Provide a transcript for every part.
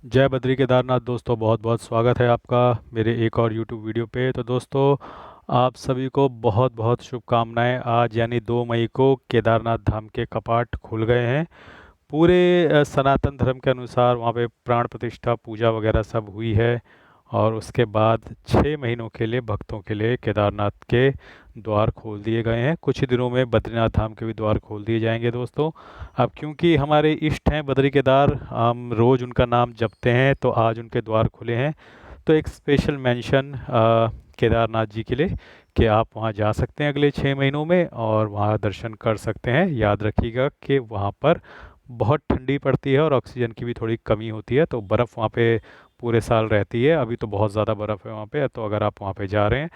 जय बद्री केदारनाथ दोस्तों, बहुत बहुत स्वागत है आपका मेरे एक और यूट्यूब वीडियो पे। तो दोस्तों, आप सभी को बहुत बहुत शुभकामनाएं। आज यानी 2 मई को केदारनाथ धाम के कपाट खुल गए हैं। पूरे सनातन धर्म के अनुसार वहाँ पे प्राण प्रतिष्ठा पूजा वगैरह सब हुई है। और उसके बाद 6 महीनों के लिए भक्तों के लिए केदारनाथ के द्वार खोल दिए गए हैं। कुछ ही दिनों में बद्रीनाथ धाम के भी द्वार खोल दिए जाएंगे दोस्तों। अब क्योंकि हमारे इष्ट हैं बद्री केदार, हम रोज़ उनका नाम जपते हैं, तो आज उनके द्वार खुले हैं। तो एक स्पेशल मेंशन केदारनाथ जी के लिए कि आप वहाँ जा सकते हैं अगले 6 महीनों में और वहाँ दर्शन कर सकते हैं। याद रखिएगा कि वहाँ पर बहुत ठंडी पड़ती है और ऑक्सीजन की भी थोड़ी कमी होती है, तो बर्फ़ वहाँ पे पूरे साल रहती है। अभी तो बहुत ज़्यादा बर्फ़ है वहाँ पे, तो अगर आप वहाँ पे जा रहे हैं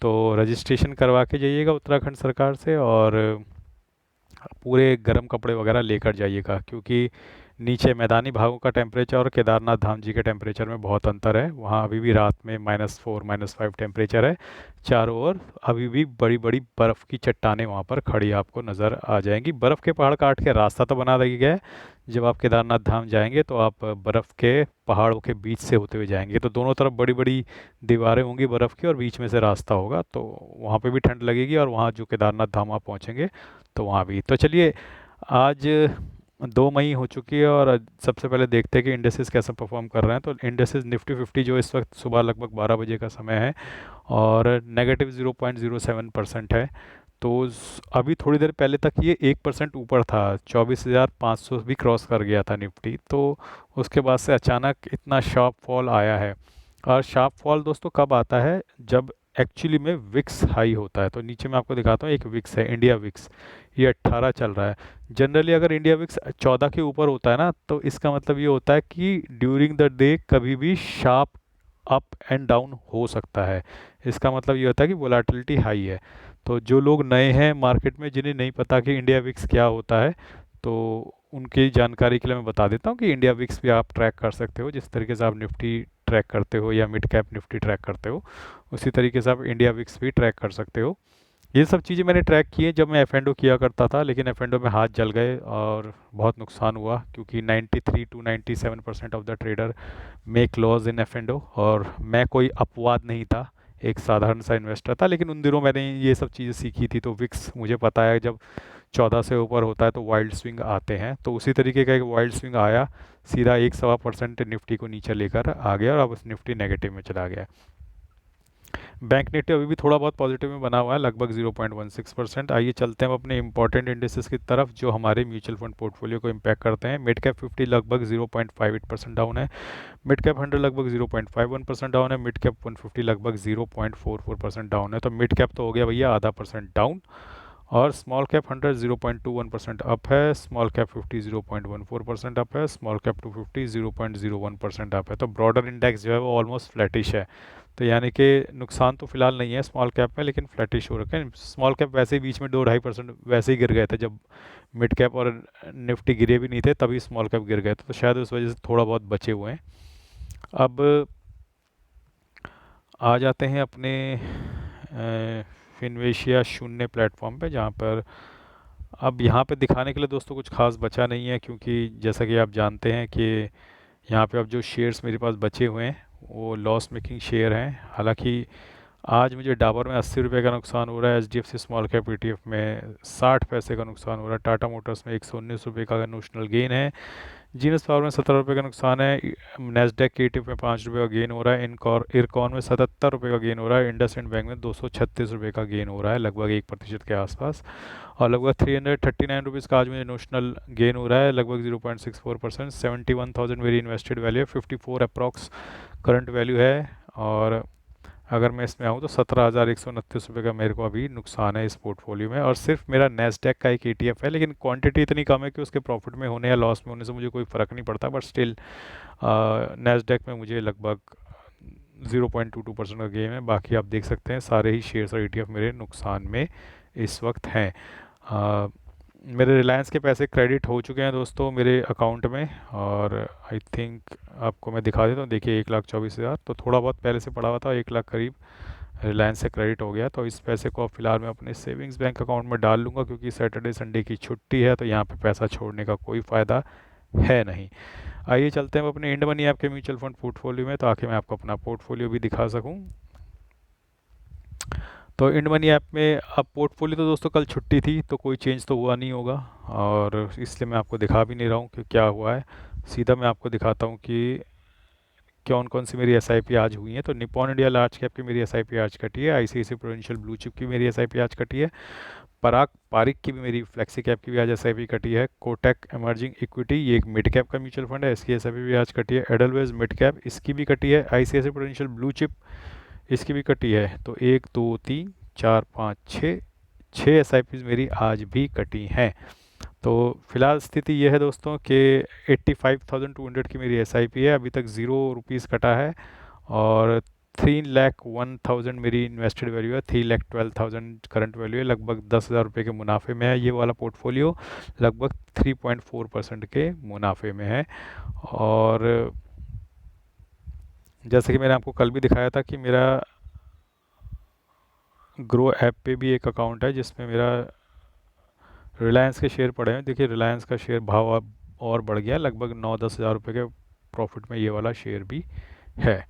तो रजिस्ट्रेशन करवा के जाइएगा उत्तराखंड सरकार से, और पूरे गर्म कपड़े वगैरह लेकर जाइएगा, क्योंकि नीचे मैदानी भागों का टेम्परेचर और केदारनाथ धाम जी के टेम्परेचर में बहुत अंतर है। वहाँ अभी भी रात में -4 -5 टेम्परेचर है। चारों ओर अभी भी बड़ी बड़ी बर्फ़ की चट्टानें वहाँ पर खड़ी आपको नज़र आ जाएंगी। बर्फ़ के पहाड़ काट के रास्ता तो बना दिया गया है। जब आप केदारनाथ धाम जाएंगे तो आप बर्फ़ के पहाड़ों के बीच से होते हुए जाएंगे, तो दोनों तरफ बड़ी बड़ी दीवारें होंगी बर्फ़ की और बीच में से रास्ता होगा, तो वहाँ पे भी ठंड लगेगी। और वहाँ जो केदारनाथ धाम आप पहुँचेंगे तो वहाँ भी। तो चलिए, आज 2 मई हो चुकी है और सबसे पहले देखते हैं कि इंडेक्सेस कैसा परफॉर्म कर रहे हैं। तो इंडेक्सेस निफ्टी 50 जो इस वक्त सुबह लगभग 12 बजे का समय है और -0.07% है। तो अभी थोड़ी देर पहले तक ये 1% ऊपर था, 24,500 भी क्रॉस कर गया था निफ्टी। तो उसके बाद से अचानक इतना शार्प फॉल आया है। और शार्प फॉल दोस्तों कब आता है? जब एक्चुअली में विक्स हाई होता है। तो नीचे मैं आपको दिखाता हूँ, एक विक्स है, इंडिया विक्स, ये 18 चल रहा है। जनरली अगर इंडिया विक्स 14 के ऊपर होता है ना, तो इसका मतलब ये होता है कि ड्यूरिंग द डे कभी भी शार्प अप एंड डाउन हो सकता है। इसका मतलब ये होता है कि वोलेटिलिटी हाई है। तो जो लोग नए हैं मार्केट में, जिन्हें नहीं पता कि इंडिया विक्स क्या होता है, तो उनकी जानकारी के लिए मैं बता देता हूँ कि इंडिया विक्स भी आप ट्रैक कर सकते हो। जिस तरीके से आप निफ्टी ट्रैक करते हो या मिड कैप निफ्टी ट्रैक करते हो, उसी तरीके से आप इंडिया विक्स भी ट्रैक कर सकते हो। ये सब चीज़ें मैंने ट्रैक की हैं जब मैं एफ किया करता था, लेकिन एफ में हाथ जल गए और बहुत नुकसान हुआ, क्योंकि 93 to 97% of the trader make loss in F. और मैं कोई अपवाद नहीं था, एक साधारण सा इन्वेस्टर था। लेकिन उन दिनों मैंने ये सब चीज़ें सीखी थी, तो विक्स मुझे पता है जब 14 से ऊपर होता है तो वाइल्ड स्विंग आते हैं। तो उसी तरीके का एक वाइल्ड स्विंग आया, सीधा 1-1.25% निफ्टी को नीचे लेकर आ गया और अब उस निफ्टी नेगेटिव में चला गया। बैंक निफ्टी अभी भी थोड़ा बहुत पॉजिटिव में बना हुआ है, लगभग 0.16%। आइए चलते हैं हम अपने इंपॉर्टेंट इंडेक्सेस की तरफ जो हमारे म्यूचुअल फंड पोर्टफोलियो को इम्पैक्ट करते हैं। मिड कैप 50 लगभग 0.58% डाउन है। मिड कैप 100 लगभग 0.51% डाउन है। मिड कैप 150 लगभग 0.44% डाउन है। तो मिड कैप तो हो गया भैया आधा परसेंट डाउन। और स्मॉल कैप 100 0.21% अप है। स्मॉल कैप 50 0.14% अप है। स्मॉल कैप 250 0.01% अप है। तो ब्रॉडर इंडेक्स जो है वो ऑलमोस्ट फ्लैटिश है। तो यानी कि नुकसान तो फिलहाल नहीं है स्मॉल कैप में, लेकिन फ्लैटिश हो रखे हैं। स्मॉल कैप वैसे ही बीच में 2-2.5% वैसे ही गिर गए थे, जब मिड कैप और निफ्टी गिरे भी नहीं थे तभी स्मॉल कैप गिर गए थे, तो शायद उस वजह से थोड़ा बहुत बचे हुए हैं। अब आ जाते हैं अपने फिनवेशिया शून्य प्लेटफॉर्म पे, जहाँ पर अब यहाँ पे दिखाने के लिए दोस्तों कुछ खास बचा नहीं है, क्योंकि जैसा कि आप जानते हैं कि यहाँ पे अब जो शेयर्स मेरे पास बचे हुए हैं वो लॉस मेकिंग शेयर हैं। हालांकि आज मुझे डाबर में 80 रुपये का नुकसान हो रहा है, एच स्मॉल कैप ETF में 60 पैसे का नुकसान हो रहा है, टाटा मोटर्स में 119 रुपये का नोशनल गेन है, जीनस पावर में 17 रुपये का नुकसान है, नेस्डेक के ETF में 5 रुपये का गेन हो रहा है, इरकॉन में 77 रुपये का गेन हो रहा है, इंडसइंड बैंक में 236 रुपये का गेन हो रहा है, लगभग 1% के आसपास। और लगभग 339 रुपीज़ का आज मुझे नोशनल गेन हो रहा है, लगभग 0.64%। 71,000 मेरी इन्वेस्टेड वैल्यू है, 54 अप्रॉक्स करंट वैल्यू है। और अगर मैं इसमें आऊँ तो 17,129 रुपये का मेरे को अभी नुकसान है इस पोर्टफोलियो में। और सिर्फ मेरा नेस्डेक का एक ETF है, लेकिन क्वांटिटी इतनी कम है कि उसके प्रॉफिट में होने या लॉस में होने से मुझे कोई फ़र्क नहीं पड़ता। बट स्टिल नेस्डेक में मुझे लगभग 0.22% का गेम है। बाकी आप देख सकते हैं सारे ही शेयर्स और ETF मेरे नुकसान में इस वक्त हैं। मेरे रिलायंस के पैसे क्रेडिट हो चुके हैं दोस्तों मेरे अकाउंट में, और आई थिंक आपको मैं दिखा देता हूँ। देखिए 1,24,000, तो थोड़ा बहुत पहले से पड़ा हुआ था, 1 लाख करीब रिलायंस से क्रेडिट हो गया। तो इस पैसे को अब फिलहाल मैं अपने सेविंग्स बैंक अकाउंट में डाल लूँगा, क्योंकि सैटरडे संडे की छुट्टी है, तो यहाँ पे पैसा छोड़ने का कोई फ़ायदा है नहीं। आइए चलते हैं अपने इंड मनी ऐप के म्यूचुअल फंड पोर्टफोलियो में, ताकि मैं आपको अपना पोर्टफोलियो भी दिखा सकूं। तो इंड मनी ऐप में अब पोर्टफोलियो, तो दोस्तों कल छुट्टी थी तो कोई चेंज तो हुआ नहीं होगा, और इसलिए मैं आपको दिखा भी नहीं रहा हूँ कि क्या हुआ है। सीधा मैं आपको दिखाता हूँ कि कौन कौन सी मेरी एसआईपी आज हुई है। तो निप्पॉन इंडिया लार्ज कैप की मेरी एसआईपी आज कटी है, आईसीआईसी प्रूडेंशियल ब्लू चिप की मेरी एसआईपी आज कटी है, पराग पारिक की भी, मेरी फ्लेक्सी कैप की भी आज एसआईपी कटी है, कोटक इमर्जिंग इक्विटी, ये एक मिड कैप का म्यूचुअल फंड है, इसकी एसआईपी भी आज कटी है, एडलवेज मिड कैप, इसकी भी कटी है, आईसीआईसी प्रूडेंशियल ब्लू चिप, इसकी भी कटी है। तो 1 2 3 4 5 6 छः एसआईपीज मेरी आज भी कटी हैं। तो फिलहाल स्थिति यह है दोस्तों कि 85,200 की मेरी एसआईपी है, अभी तक ₹0 कटा है, और 3,01,000 मेरी इन्वेस्टेड वैल्यू है, 3,12,000 करंट वैल्यू है, लगभग 10,000 रुपये के मुनाफे में है ये वाला पोर्टफोलियो, लगभग 3.4% के मुनाफे में है। और जैसे कि मैंने आपको कल भी दिखाया था कि मेरा ग्रो ऐप पे भी एक अकाउंट है जिसमें मेरा रिलायंस के शेयर पड़े हैं। देखिए रिलायंस का शेयर भाव अब और बढ़ गया, लगभग 9-10 हज़ार रुपये के प्रॉफिट में ये वाला शेयर भी है।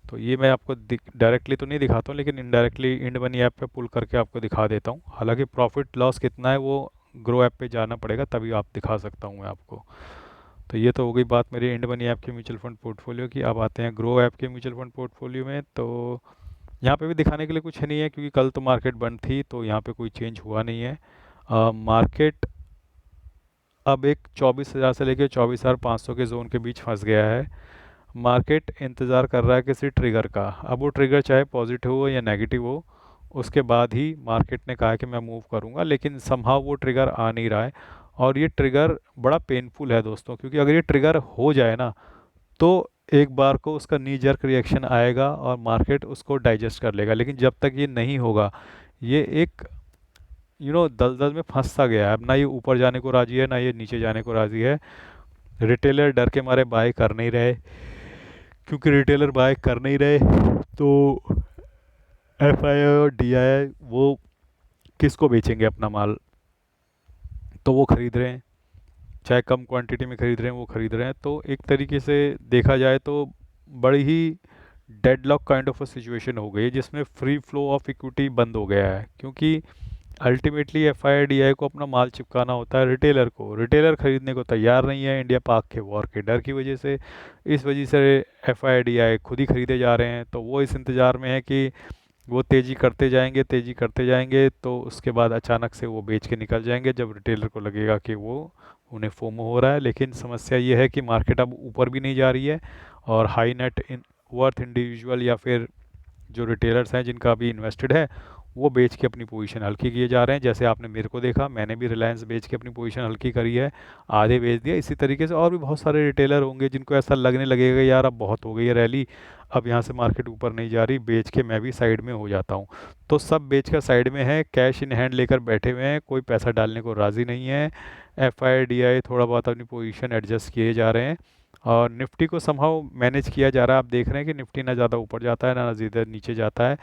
तो ये मैं आपको डायरेक्टली तो नहीं दिखाता हूँ, लेकिन इनडायरेक्टली इंड मनी ऐप पे पुल करके आपको दिखा देता हूँ। हालांकि प्रॉफिट लॉस कितना है वो ग्रो ऐप पे जाना पड़ेगा, तभी आप दिखा सकता हूँ मैं आपको। तो ये तो हो गई बात मेरी इंड मनी ऐप के म्यूचुअल फंड पोर्टफोलियो की। अब आते हैं ग्रो ऐप के म्यूचुअल फंड पोर्टफोलियो में। तो यहाँ पे भी दिखाने के लिए कुछ नहीं है, क्योंकि कल तो मार्केट बंद थी, तो यहाँ पे कोई चेंज हुआ नहीं है। मार्केट अब एक 24,000 से लेकर 24,500 के जोन के बीच फंस गया है। मार्केट इंतज़ार कर रहा है किसी ट्रिगर का। अब वो ट्रिगर चाहे पॉजिटिव हो या नेगेटिव हो, उसके बाद ही मार्केट ने कहा कि मैं मूव करूंगा, लेकिन समहाउ वो ट्रिगर आ नहीं रहा है। और ये ट्रिगर बड़ा पेनफुल है दोस्तों, क्योंकि अगर ये ट्रिगर हो जाए ना, तो एक बार को उसका नी जर्क रिएक्शन आएगा और मार्केट उसको डाइजेस्ट कर लेगा। लेकिन जब तक ये नहीं होगा, ये एक दलदल में फंस सा गया है। अब ना ये ऊपर जाने को राजी है, ना ये नीचे जाने को राजी है। रिटेलर डर के मारे बाय कर नहीं रहे, क्योंकि रिटेलर बाय कर नहीं रहे तो एफआई और डीआई वो किसको बेचेंगे अपना माल, तो वो खरीद रहे हैं, चाहे कम क्वांटिटी में खरीद रहे हैं, वो खरीद रहे हैं। तो एक तरीके से देखा जाए तो बड़ी ही deadlock kind of a situation हो गई है, जिसमें फ्री फ्लो ऑफ इक्विटी बंद हो गया है। क्योंकि अल्टीमेटली एफआईडीआई को अपना माल चिपकाना होता है रिटेलर को, रिटेलर खरीदने को तैयार नहीं है इंडिया पाक के वॉर के डर की वजह से। इस वजह से एफआईडीआई खुद ही खरीदे जा रहे हैं। तो वो इस इंतज़ार में है कि वो तेज़ी करते जाएंगे, तेज़ी करते जाएंगे, तो उसके बाद अचानक से वो बेच के निकल जाएंगे, जब रिटेलर को लगेगा कि वो उन्हें फोमो हो रहा है। लेकिन समस्या ये है कि मार्केट अब ऊपर भी नहीं जा रही है, और हाई नेट वर्थ इंडिविजुअल या फिर जो रिटेलर्स हैं जिनका अभी इन्वेस्टेड है, वो बेच के अपनी पोजीशन हल्की किए जा रहे हैं। जैसे आपने मेरे को देखा, मैंने भी रिलायंस बेच के अपनी पोजीशन हल्की करी है, आधे बेच दिया। इसी तरीके से और भी बहुत सारे रिटेलर होंगे जिनको ऐसा लगने लगेगा यार अब बहुत हो गई है रैली, अब यहाँ से मार्केट ऊपर नहीं जा रही, बेच के मैं भी साइड में हो जाता हूँ। तो सब बेच कर साइड में है, कैश इन हैंड लेकर बैठे हुए हैं, कोई पैसा डालने को राज़ी नहीं है। एफ आई डी आई थोड़ा बहुत अपनी पोजीशन एडजस्ट किए जा रहे हैं, और निफ्टी को समहाउ मैनेज किया जा रहा है। आप देख रहे हैं कि निफ्टी ना ज़्यादा ऊपर जाता है, ना ज़्यादा नीचे जाता है,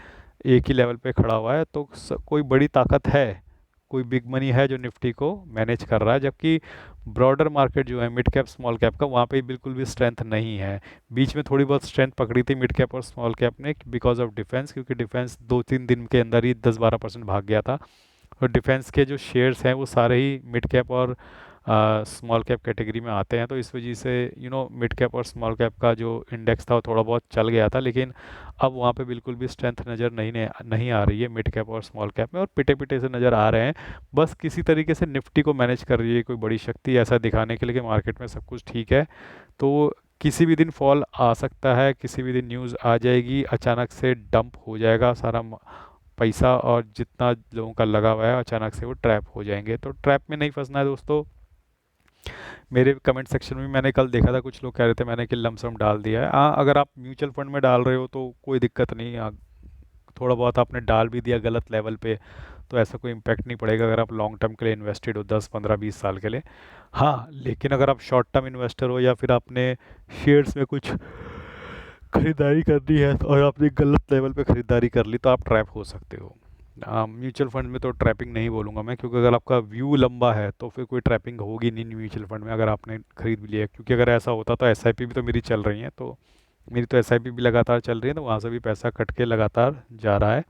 एक ही लेवल पे खड़ा हुआ है। तो कोई बड़ी ताकत है, कोई बिग मनी है जो निफ्टी को मैनेज कर रहा है, जबकि ब्रॉडर मार्केट जो है मिड कैप स्मॉल कैप का, वहाँ पे बिल्कुल भी स्ट्रेंथ नहीं है। बीच में थोड़ी बहुत स्ट्रेंथ पकड़ी थी मिड कैप और स्मॉल कैप ने, बिकॉज ऑफ डिफेंस, क्योंकि डिफेंस 2-3 दिन के अंदर ही 10-12% भाग गया था। और डिफेंस के जो शेयर्स हैं वो सारे ही मिड कैप और स्मॉल कैप कैटेगरी में आते हैं। तो इस वजह से मिड कैप और स्मॉल कैप का जो इंडेक्स था वो थोड़ा बहुत चल गया था, लेकिन अब वहाँ पे बिल्कुल भी स्ट्रेंथ नज़र नहीं आ रही है मिड कैप और स्मॉल कैप में, और पिटे पिटे से नज़र आ रहे हैं। बस किसी तरीके से निफ्टी को मैनेज कर रही है कोई बड़ी शक्ति, ऐसा दिखाने के लिए कि मार्केट में सब कुछ ठीक है। तो किसी भी दिन फॉल आ सकता है, किसी भी दिन न्यूज़ आ जाएगी, अचानक से डंप हो जाएगा सारा पैसा, और जितना लोगों का लगा हुआ है अचानक से वो ट्रैप हो जाएंगे। तो ट्रैप में नहीं फंसना है दोस्तों। मेरे कमेंट सेक्शन में मैंने कल देखा था, कुछ लोग कह रहे थे मैंने कि लमसम डाल दिया है। हाँ, अगर आप म्यूचुअल फंड में डाल रहे हो तो कोई दिक्कत नहीं है, थोड़ा बहुत आपने डाल भी दिया गलत लेवल पे तो ऐसा कोई इम्पैक्ट नहीं पड़ेगा, अगर आप लॉन्ग टर्म के लिए इन्वेस्टेड हो 10-15-20 साल के लिए। हाँ, लेकिन अगर आप शॉर्ट टर्म इन्वेस्टर हो, या फिर आपने शेयर्स में कुछ खरीदारी करनी है और आपने गलत लेवल पे खरीदारी कर ली, तो आप ट्रैप हो सकते हो। म्यूचुअल फंड में तो ट्रैपिंग नहीं बोलूँगा मैं, क्योंकि अगर आपका व्यू लंबा है तो फिर कोई ट्रैपिंग होगी नहीं म्यूचुअल फंड में अगर आपने खरीद भी लिया है। क्योंकि अगर ऐसा होता तो एसआईपी भी तो मेरी चल रही है, तो मेरी तो एसआईपी भी लगातार चल रही है, तो वहाँ से भी पैसा कट के लगातार जा रहा है।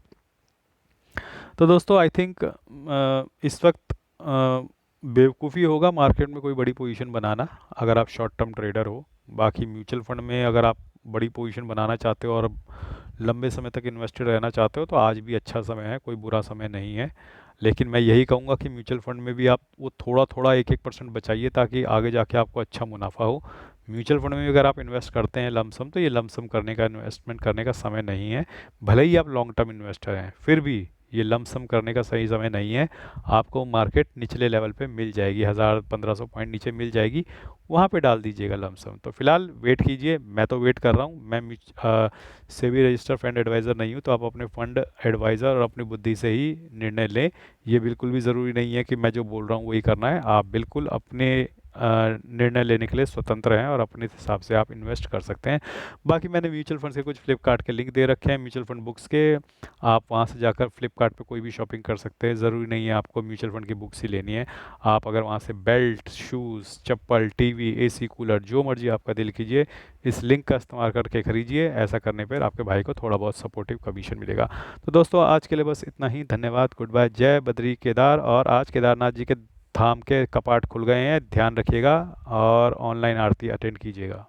तो दोस्तों आई थिंक इस वक्त बेवकूफ़ी होगा मार्केट में कोई बड़ी पोजीशन बनाना अगर आप शॉर्ट टर्म ट्रेडर हो। बाकी म्यूचुअल फंड में अगर आप बड़ी पोजीशन बनाना चाहते हो और लंबे समय तक इन्वेस्टेड रहना चाहते हो तो आज भी अच्छा समय है, कोई बुरा समय नहीं है। लेकिन मैं यही कहूँगा कि म्यूचुअल फंड में भी आप वो थोड़ा थोड़ा एक एक परसेंट बचाइए ताकि आगे जाके आपको अच्छा मुनाफा हो। म्यूचुअल फंड में भी अगर आप इन्वेस्ट करते हैं लमसम, तो ये लमसम करने का, इन्वेस्टमेंट करने का समय नहीं है। भले ही आप लॉन्ग टर्म इन्वेस्टर हैं, फिर भी ये लमसम करने का सही समय नहीं है। आपको मार्केट निचले लेवल पे मिल जाएगी, 1000-1500 पॉइंट नीचे मिल जाएगी, वहाँ पे डाल दीजिएगा लमसम। तो फिलहाल वेट कीजिए, मैं तो वेट कर रहा हूँ। मैं सेबी रजिस्टर फंड एडवाइज़र नहीं हूँ, तो आप अपने फंड एडवाइज़र और अपनी बुद्धि से ही निर्णय लें। ये बिल्कुल भी ज़रूरी नहीं है कि मैं जो बोल रहा हूँ वही करना है। आप बिल्कुल अपने निर्णय लेने के लिए स्वतंत्र हैं और अपने हिसाब से आप इन्वेस्ट कर सकते हैं। बाकी मैंने म्यूचुअल फंड के कुछ फ्लिपकार्ट के लिंक दे रखे हैं, म्यूचुअल फंड बुक्स के। आप वहाँ से जाकर फ्लिपकार्ट पे कोई भी शॉपिंग कर सकते हैं, ज़रूरी नहीं है आपको म्यूचुअल फंड की बुक्स ही लेनी है। आप अगर वहाँ से बेल्ट, शूज़, चप्पल, टीवी, एसी, कूलर, जो मर्जी आपका दिल कीजिए, इस लिंक का इस्तेमाल करके खरीदिए। ऐसा करने पर आपके भाई को थोड़ा बहुत सपोर्टिव कमीशन मिलेगा। तो दोस्तों आज के लिए बस इतना ही, धन्यवाद, गुड बाय, जय बद्री केदार। और आज केदारनाथ जी के धाम के कपाट खुल गए हैं, ध्यान रखिएगा और ऑनलाइन आरती अटेंड कीजिएगा।